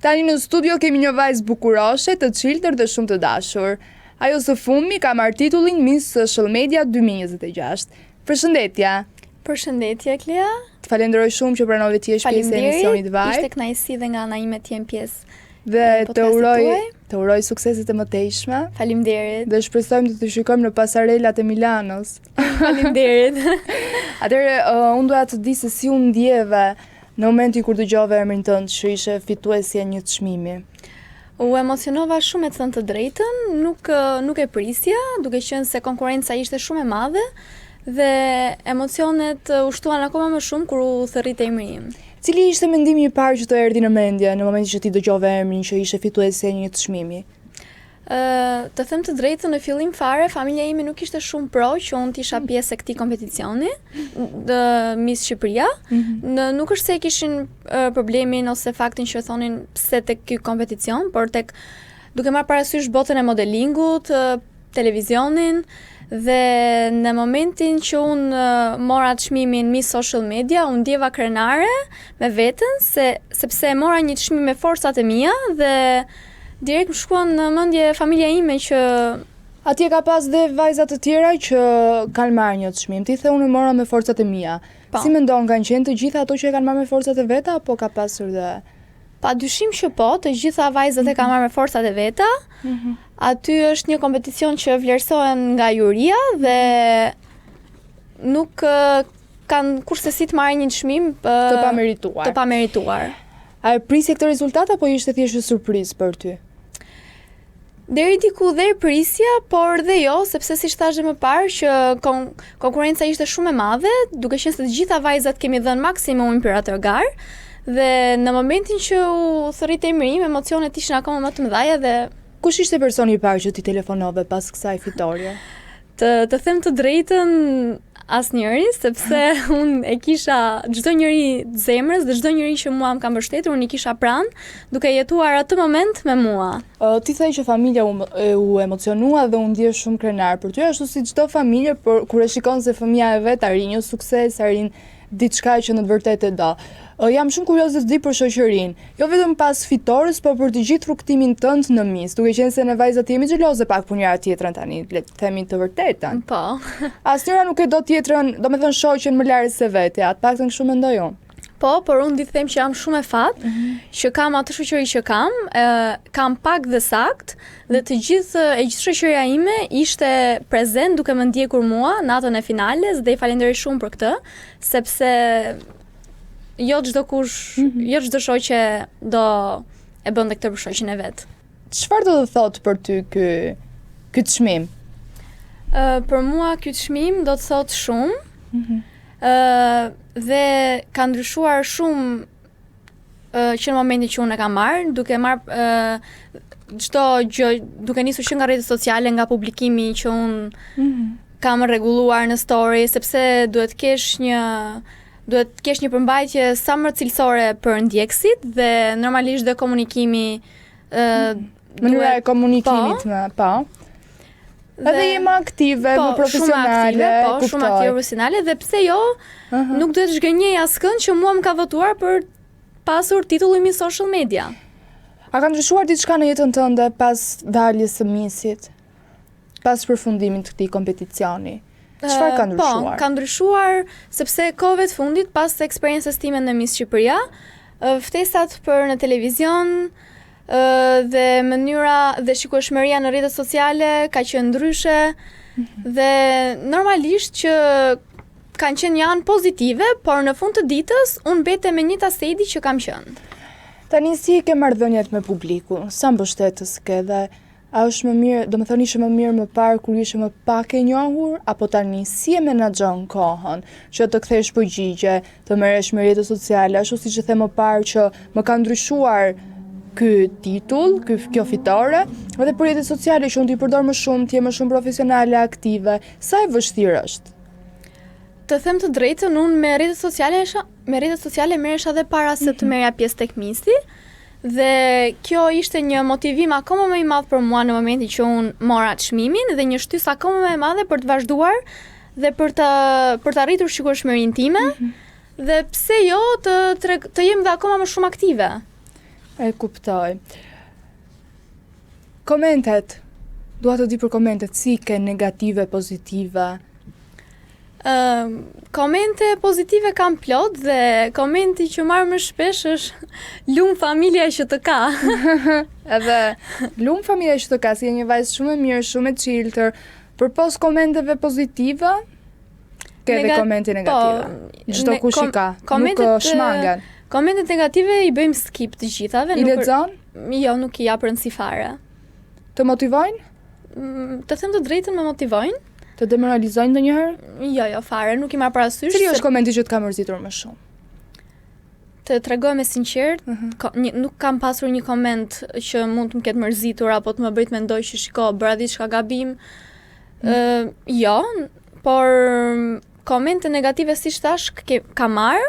Tani në studio kemi një vajzë bukuroshe, të çiltër dhe shumë të dashur. Ajo së fundmi ka marrë titullin Miss Social Media 2026. Përshëndetje. Përshëndetje, Klea. Të falenderoj shumë që pranove të jesh pjesë e emisionit Vaj. Ishte kënaqësi dhe nga ana ime të jem pjesë. Dhe të uroj sukseset e mëtejshme. Faleminderit. Dhe shpresojmë të shikojmë në pasarelat e Milanos. Faleminderit. Atëherë, unë doja të di se si u ndjeve në momenti kur dëgjove emrin tënd që ishe fituesja një çmimi. U emocionova shumë, me të thënë të drejtën, nuk e prisja, duke qenë se konkurenca ishte shumë e madhe dhe emocionet u shtuan akoma më shumë kur u thërrit emri im. Cili ishte mendimi i parë që të erdhi në mendje në momentin që ti dëgjove emrin që ishe fituesja një çmimi? Të them të drejtën, në fillim fare familja ime nuk ishte shumë pro që unë t'isha pjesë e këtij kompeticioni Miss Shqipëria. Nuk është se kishin problemin ose faktin që thonin pse tek ky kompeticion, por tek duke marrë parasysh botën e modelingut, televizionin, dhe në momentin që unë mora çmimin Miss Social Media, unë ndjeva krenare me veten sepse mora një çmim me forcat e mia dhe direkt më shkuan në mendje familja ime që atje ka pas dhe vajza të tjera që kanë marrë një çmim. Ti the unë mora me forcat e mia. Si mendon, kanë qenë të gjitha ato që e kanë marrë me forcat e veta apo ka pasur dhe? Padyshim që po, të gjitha vajzat e kanë marrë me forcat e veta. Aty është një kompeticion që vlerësohen nga juria dhe nuk kanë kurse si të marrin një çmim të pamerituar. A e prisje këtë rezultat apo ishte thjesht një surprizë për ty? Deri diku dhe prisja, por dhe jo, sepse si thash më parë që konkurenca ishte shumë e madhe, duke qenë se të gjitha vajzat kemi dhënë maksimumin për atë gar, dhe në momentin që u thërrit emri im, emocionet ishin akoma më të mëdha dhe kush ishte personi i parë që ti telefonove pas kësaj fitorie? Të them të drejtën, asnjëri, sepse unë e kisha çdo njeri zemrës dhe çdo njeri që mua më ka mbështetur, unë i kisha pranë, duke jetuar atë moment me mua. Ti thaj që familja u emocionua dhe u ndje shumë krenar për ty, ashtu si çdo familje, por kur e shikon se fëmia e vet arrin një sukses, arrin diçka që në të vërtetë e do. Jam shumë kurioze të di për shoqërinë, jo vetëm pas fitores, por për të gjithë rrugtimin tënd në Miss, duke qenë se ne vajzat jemi xheloze pak për njëra tjetrën tani, le të themi të vërtetën. Po. Asnjëra nuk e do tjetrën, domethënë shoqen më larg se vetja, atë paktën kështu mendoj unë. Po, por unë di të them që jam shumë e fat, që kam atë shoqëri që kam pak dhe sakt, dhe e gjithë shoqëria ime ishte prezent duke më ndjekur mua natën e finales dhe i falenderoj shumë për këtë, sepse jo çdo shoqe do e bënte këtë për shoqen e vet. Çfarë do të thotë për ty ky çmim? Për mua ky çmim do të thotë shumë. Dhe ka ndryshuar shumë që në momentin që unë e kam marrë, duke marrë çdo gjë, duke nisur që nga rrjetet sociale, nga publikimi që unë kam rregulluar në story, sepse duhet të kesh një përmbajtje sa më cilësore për ndjekësit dhe normalisht dhe komunikimi mënyra e komunikimit po. Edhe jemi aktive, më profesionale, shumë aktive, profesionale, dhe pse jo, nuk duhet zhgënjej askënd që mua më ka votuar për pasur titullin Miss Social Media. A ka ndryshuar diçka në jetën tënde pas daljes së Missit? Pas përfundimit të këtij kompeticioni? Çfarë ka ndryshuar? Po, ka ndryshuar sepse kohëve të fundit pas eksperiencës time në Miss Shqipëria, ftesat për në televizion dhe mënyra dhe shikueshmëria në rrjetet sociale ka qenë ndryshe dhe normalisht që kanë qenë janë pozitive, por në fund të ditës unë mbete me njëjta sedi që kam qenë. Tani si ke marrëdhëniet me publikun? Sa mbështetës ke dhe a është më mirë, do të thonë ishe më mirë më parë kur ishe më pak e njohur, apo tani si e menaxhon kohën që të kthesh përgjigje, të merresh me rrjetet sociale, ashtu siç e them më parë që më ka ndryshuar ky titull, kjo fitore, edhe për rrjetet sociale që unë t'i përdor më shumë, t'je më shumë profesionale, aktive, sa e vështirë është? Të them të drejtën, unë me rrjetet sociale merresha edhe para se të merrja pjesë tek Missi, dhe kjo ishte një motivim akoma më i madh për mua në momentin që unë mora çmimin dhe një shtysë akoma më e madhe për të vazhduar dhe për të arritur shikueshmërinë time dhe pse jo të jem dhe akoma më shumë aktive. E kuptoj. Komentet. Dua të di për komentet, si ke negative, pozitive. Komente pozitive kam plot dhe komenti që marr më shpesh është lum familja që të ka. Edhe lum familja që të ka, si e një vajzë shumë e mirë, shumë e chilltër, përpos komenteve pozitive, ke edhe komente negative. Çdo kush i ka, nuk shmangen. Komentet negative i bëjmë skip të gjithave. I lexon? Jo, nuk i jap rëndësi fare. Të motivojnë? Të them të drejtën, më motivojnë. Të demoralizojnë ndonjëherë? Jo, fare, nuk i marr parasysh. Cili është komenti që të ka mërzitur më shumë? Të tregoj me sinqert, nuk kam pasur një koment që mund të më ketë mërzitur apo të më bëjt mendoj që shiko, bëra diçka gabim. Jo, por komente negative siç thash ka marr,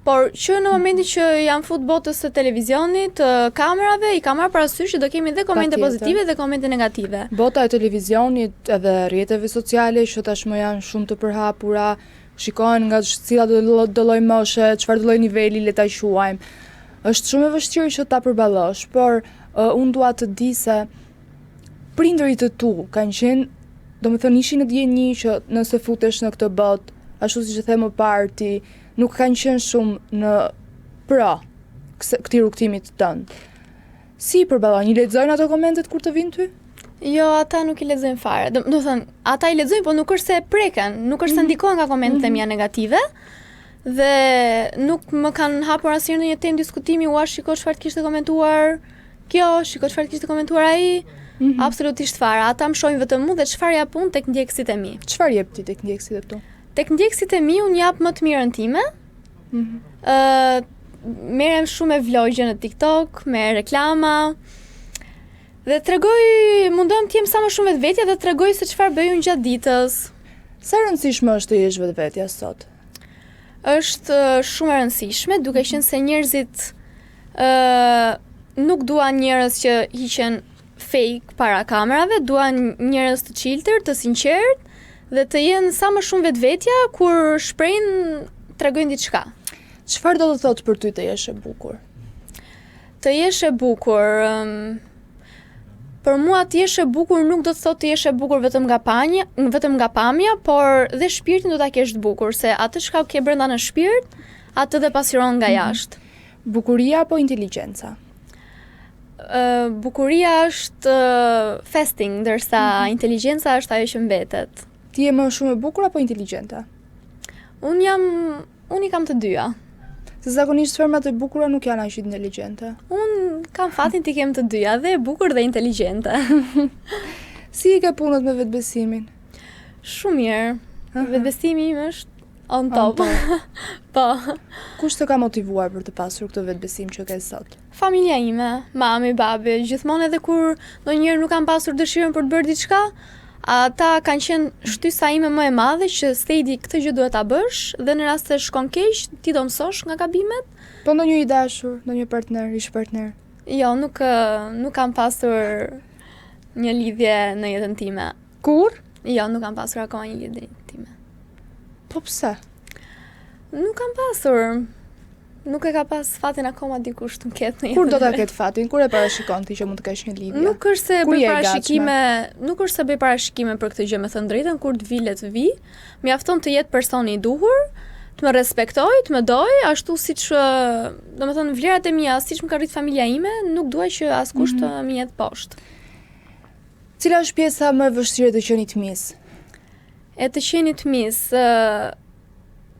por që në momentin që jam fut botës së televizionit, të kamerave, i kam marrë parasysh që do kemi dhe komente pozitive dhe komente negative. Bota e televizionit edhe rrjeteve sociale që tashmë janë shumë të përhapura, shikohen nga cila do lloj moshe, çfarë do lloj niveli le ta quajmë. Është shumë e vështirë që ta përballosh, por unë dua të di se prindërit e tu kanë qenë, domethënë ishin në dieni që nëse futesh në këtë botë, ashtu siç e them më parë ti, nuk kanë qenë shumë në këtij rrugtimit tënd. Si përballon? I lexojnë ato komentet kur të vinë ty? Jo, ata nuk i lexojnë fare. Do thënë, ata i lexojnë, por nuk është se preken, nuk është se ndikojnë nga komentet e mia negative. Dhe nuk më kanë hapur asnjëherë në një temë diskutimi, shiko çfarë kishte komentuar kjo, shiko çfarë kishte komentuar ai. Absolutisht fare. Ata më shohin vetëm mua dhe çfarë jap unë tek ndjekësit e mi. Çfarë jep ti tek ndjekësit e tu? Tek ndjekësit e mi unë jap më të mirën time. Merrem shumë me vlogje në TikTok, me reklama. Dhe mundohem të jem sa më shumë vetvetja dhe tregoj se çfarë bëj unë gjatë ditës. Sa rëndësishme është të jesh vetvetja sot? Është shumë e rëndësishme, duke qenë se njerëzit nuk duan njerëz që hiqen fake para kamerave, duan njerëz të chilltër, të sinqert dhe të jenë sa më shumë vetvetja kur shprehin tregojnë diçka. Çfarë do të thotë për ty të jesh e bukur? Të jesh e bukur, për mua të jesh e bukur nuk do të thotë të jesh e bukur vetëm nga pamja, por dhe shpirtin do ta kesh të bukur, se atë çka ke brenda në shpirt, atë dhe pasiron nga jashtë. Bukuria apo inteligjenca? Bukuria është fasting, ndërsa inteligjenca është ajo që mbetet. Ti je më shumë e bukur apo inteligjente? Unë i kam të dyja. Se zakonisht femrat e bukura nuk janë aq inteligjente. Unë kam fatin të kem të dyja, dhe e bukur dhe inteligjente. Si i ke punët me vetbesimin? Shumë mirë. Vetbesimi im është on top. Po. Kush të ka motivuar për të pasur këtë vetbesim që ke sot? Familja ime, mami, babi, gjithmonë edhe kur ndonjëherë nuk kam pasur dëshirën për të bërë diçka, ata kanë qenë shtysa ime më e madhe që stedi këtë gjë duhet ta bësh dhe në rast se shkon keq, ti do mësosh nga gabimet. Po ndonjë i dashur, ndonjë partner, ish partner? Jo, nuk kam pasur një lidhje në jetën time. Kur? Jo, nuk kam pasur akoma një lidhje në jetën time. Po pse? Nuk kam pasur. Nuk e ka pas fatin akoma dikush të më ketë në jetën. Kur do ta ketë fatin? Kur e parashikon ti që mund të kesh një lidhje? Nuk është se bëj parashikime për këtë gjë, me thënë drejtën, kur të vi le të vi. Mjafton të jetë personi i duhur, të më respektoj, të më doj, ashtu siç, domethënë vlerat e mia, siç më ka rrit familja ime, nuk dua që askush të më jetë poshtë. Cila është pjesa më e vështirë e të qenit mis? E të qenit mis,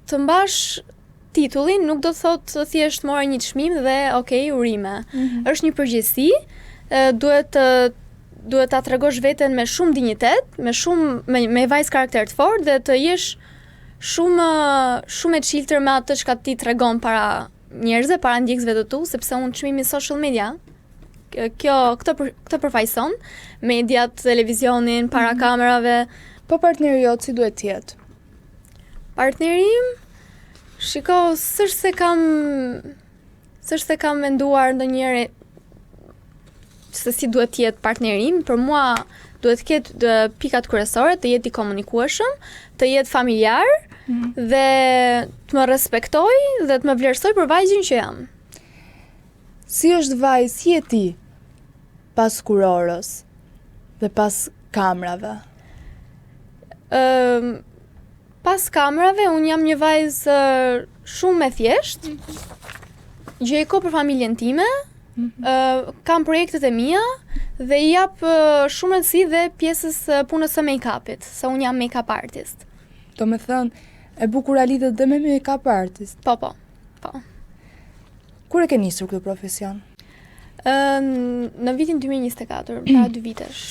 të mbash titullin nuk do të thotë thjesht mora një çmim dhe okay, urime. Është një përgjegjësi, duhet ta tregosh veten me shumë dinjitet, me vajzë karakter të fortë dhe të jesh shumë e chilltër me atë çka ti tregon para njerëzve, para ndjekësve të tu, sepse unë çmimi social media, këtë përfaqëson, mediat, televizionin, para kamerave. Po partneri jot si duhet të jetë? Partneri im, shiko, s'është se kam menduar ndonjëherë se si duhet të jetë partneri im, për mua duhet të ketë pikat kryesore, të jetë i komunikueshëm, të jetë familjar dhe të më respektoj dhe të më vlerësoj për vajzën që jam. Si është vaj, si je ti pas kurorës dhe pas kamrave? Pas kamrave, unë jam një vajzë shumë e thjesht, gjej kohë për familjen time, kam projektet e mia dhe i jap shumë rëndësi dhe pjesës punës së make-upit, se unë jam make-up artist. Do me thënë, e bukur a lidhet dhe me make-up artist. Po. Kur e ke nisur këtë profesion? Në vitin 2024, para 2 vitesh.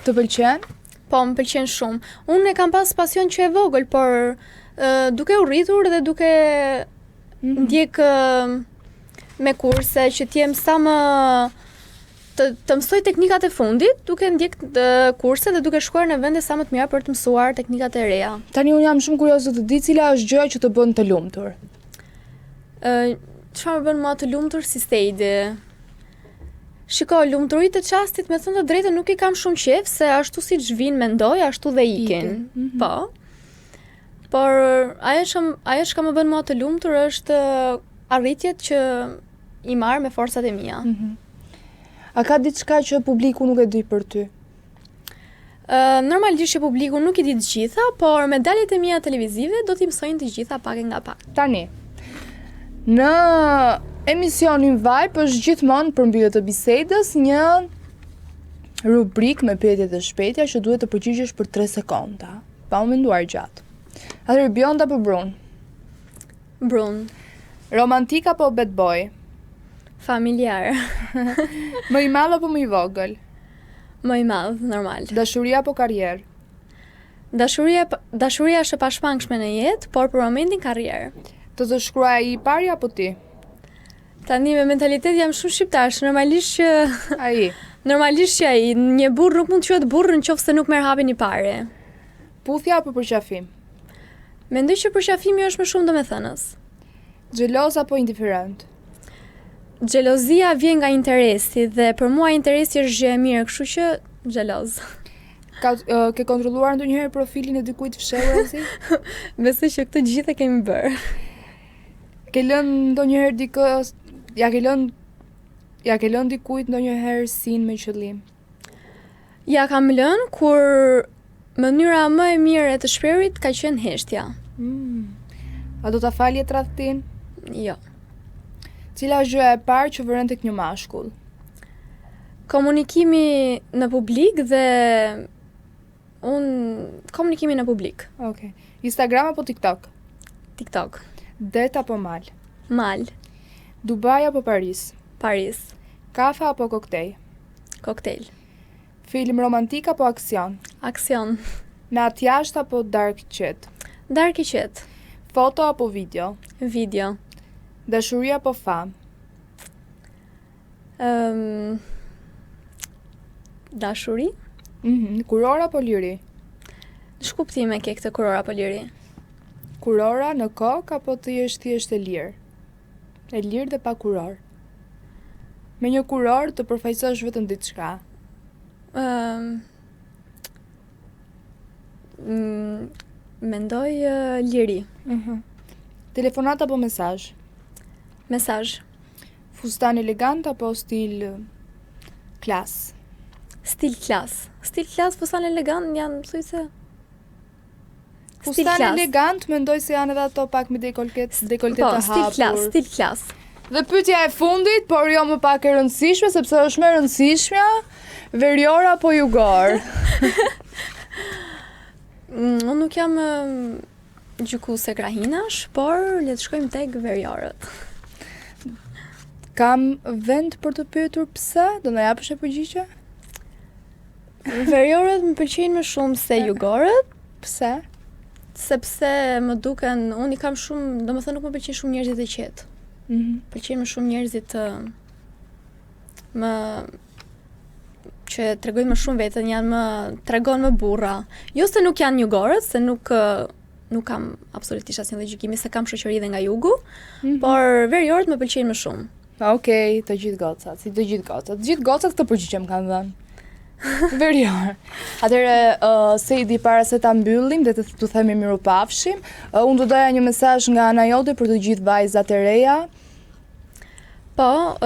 Të pëlqen? Po, më pëlqen shumë. Unë e kam pas pasion që e vogël, por duke u rritur dhe duke ndjek me kurse që t'jem sa më të mësoj teknikat e fundit, duke ndjek kurse dhe duke shkuar në vende sa më të mira për të mësuar teknikat e reja. Tani unë jam shumë kurioze të di cila është gjëja që të bën të lumtur. Çfarë më bën mua të lumtur si stejdi? Shiko, lumturitë të çastit, me thënë të drejtën, nuk i kam shumë qejf, se ashtu siç vinë mendoj, ashtu dhe ikin. Po. Por ajo që më bën mua të lumtur është arritjet që i marr me forcat e mia. A ka diçka që publiku nuk e di për ty? Normalisht që publiku nuk i di të gjitha, por medaljet e mia televizive do t'i mësojnë të gjitha pak e nga pak. Tani, në emisionin Vibe është gjithmonë për mbyllje të bisedës një rubrik me pyetje të shpejta që duhet të përgjigjesh për 3 sekonda, pa u menduar gjatë. Atëherë Bjonda apo Brun? Brun. Romantik apo bad boy? Familjar. Më i madh apo më i vogël? Më i madh, normal. Dashuria apo karrierë? Dashuria është e pashmangshme në jetë, por për momentin karrierë. Të shkruaj ai i pari apo ti? Tani me mentalitet jam shumë shqiptar, normalisht që ai. Normalisht që ai, një burr nuk mund të quhet burr nëse nuk merr hapin i parë. Puthja apo përqafim? Mendoj që përqafimi është më shumë domethënës. Xheloz apo indiferent? Xhelozia vjen nga interesi dhe për mua interesi është gjë e mirë, kështu që xheloz. Ke kontrolluar ndonjëherë profilin e dikujt fshehur azi? Besoj që këtë gjithë e kemi bërë. Ke lënë ndonjëherë ja ke lënë dikujt ndonjëherë sin me qëllim? Ja kam lënë kur mënyra më e mirë e të shprehurit ka qenë heshtja. A do ta falje tradhtin? Jo. Cila është gjëja e parë që vëren tek një mashkull? Komunikimi në publik dhe komunikimi në publik. Okej. Instagram apo TikTok? TikTok. Det apo mal? Mal. Dubai apo Paris? Paris. Kafe apo koktejl? Koktejl. Film romantik apo aksion? Aksion. Natë jashtë apo dark chat? Dark i qetë. Foto apo video? Video. Dashuri apo fam? Dashuri. Kuror apo liri? Shkuptime ke këtë kuror apo liri? Kurora në kokë apo të jesh thjesht e lirë? E lirë dhe pa kuror. Me një kuror të përfaqësosh vetëm diçka. Mendoj liri. Telefonat apo mesazh? Mesazh. Fustan elegant apo stil klas? Stil klas. Stil klas, fustan elegant janë thujse. Fustan elegant mendoj se janë edhe ato pak me dekoltet të hapur. Stil klas. Dhe pyetja e fundit, por jo më pak e rëndësishme, sepse është më e rëndësishmja, verior apo jugor? Unë nuk jam gjykuese krahinash, por le të shkojmë tek veriorët. Kam vend për të pyetur pse? Do na japësh e përgjigje? Veriorët më pëlqejnë më shumë se jugorët. Pse? Sepse më duken, unë i kam shumë, domethënë nuk më pëlqejnë shumë njerëzit e qetë. Pëlqejnë më shumë njerëzit që tregojnë më shumë veten, tregon më burra. Jo se nuk janë jugorët, se nuk kam absolutisht asnjë lloj gjykimi, se kam shoqëri dhe nga jugu, por veriorët më pëlqejnë më shumë. Okej, të gjithë gocat, si të gjithë gocat. Të gjithë gocat këtë përgjigje më kanë dhënë. Verior. Atëherë, Seidi, para se ta mbyllim dhe të themi mirupafshim, unë do doja një mesazh nga ana jote për të gjithë vajzat e reja. Po,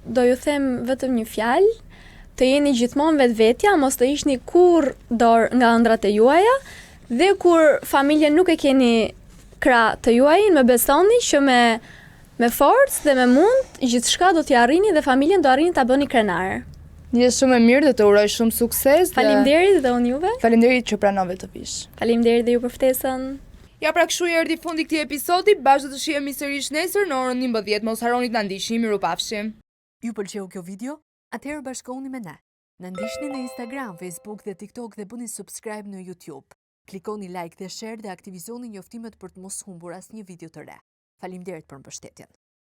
do ju them vetëm një fjalë, të jeni gjithmonë vetvetja, mos të ishni kur dorë nga ëndrat e juaja, dhe kur familjen nuk e keni krah të juajin, më besoni që me forcë dhe me mund, gjithçka do t'i arrini dhe familjen do arrini ta bëni krenar. Je shumë e mirë dhe të uroj shumë sukses. Faleminderit dhe unë juve. Faleminderit që pranove të vish. Faleminderit dhe ju për ftesën. Ja, pra kështu erdhi fundi këtij episodi, bashkë do të shihemi sërish nesër në orën 11. Mos harroni të na ndiqni, mirupafshim. Ju pëlqeu kjo video? Atëherë bashkohuni me ne. Na ndiqni në Instagram, Facebook dhe TikTok dhe bëni subscribe në YouTube. Klikoni like dhe share dhe aktivizoni njoftimet për të mos humbur asnjë video të re. Faleminderit për mbështetjen.